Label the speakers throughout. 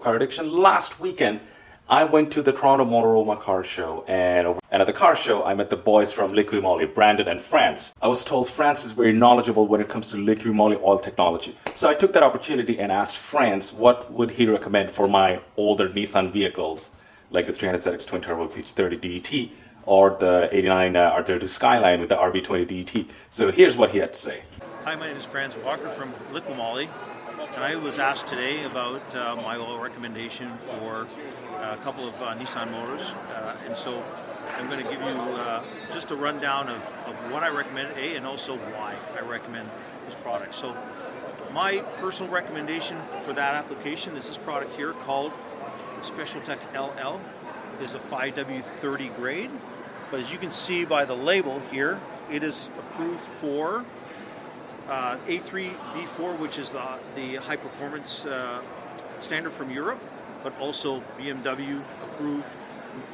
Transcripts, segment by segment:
Speaker 1: car addiction. Last weekend, I went to the Toronto Motoroma Car show, and at the car show, I met the boys from Liqui Moly, Brandon and Franz. I was told Franz is very knowledgeable when it comes to Liqui Moly oil technology. So I took that opportunity and asked Franz what would he recommend for my older Nissan vehicles, like the 300ZX Twin Turbo H30 DET or the 89 R32 Skyline with the RB20 DET. So here's what he had to say.
Speaker 2: Hi, my name is Franz Walker from Liqui Moly, and I was asked today about my oil recommendation for a couple of Nissan motors, and so I'm going to give you just a rundown of what I recommend, and also why I recommend this product. So my personal recommendation for that application is this product here called Special Tech LL. It is a 5W30 grade, but as you can see by the label here, it is approved for A3, B4, which is the high performance standard from Europe, but also BMW approved,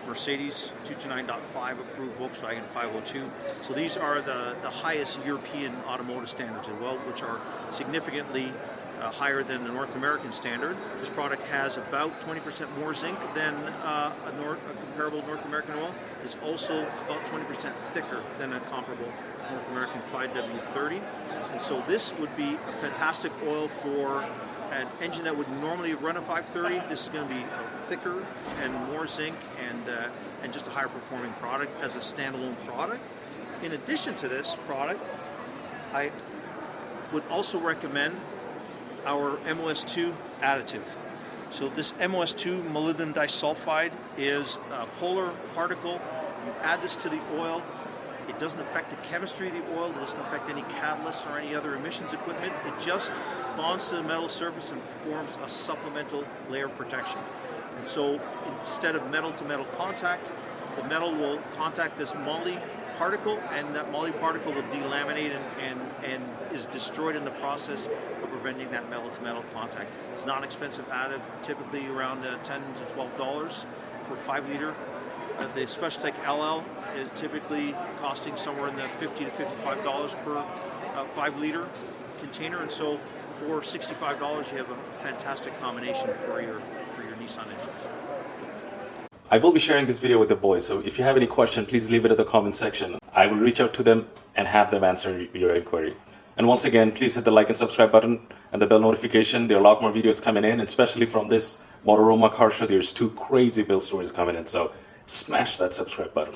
Speaker 2: Mercedes 229.5 approved, Volkswagen 502. So these are the highest European automotive standards as well, which are significantly higher than the North American standard. This product has about 20% more zinc than a comparable North American oil. It's also about 20% thicker than a comparable North American 5W30. And so this would be a fantastic oil for an engine that would normally run a 530. This is going to be thicker and more zinc and just a higher performing product as a standalone product. In addition to this product, I would also recommend our MOS2 additive. So this MOS2 molybdenum disulfide is a polar particle. You add this to the oil. It doesn't affect the chemistry of the oil. It doesn't affect any catalysts or any other emissions equipment. It just bonds to the metal surface and forms a supplemental layer of protection. And so instead of metal-to-metal contact, the metal will contact this moly particle, and that moly particle will delaminate and is destroyed in the process of preventing that metal-to-metal contact. It's not an expensive additive, typically around $10 to $12 for 5 liter. The Special Tech LL is typically costing somewhere in the $50 to $55 per 5 liter container, and so for $65 you have a fantastic combination for your Nissan engines.
Speaker 1: I will be sharing this video with the boys, so if you have any question, please leave it in the comment section. I will reach out to them and have them answer your inquiry. And once again, please hit the like and subscribe button and the bell notification. There are a lot more videos coming in, and especially from this Motoroma Car show, there's 2 crazy build stories coming in, so smash that subscribe button.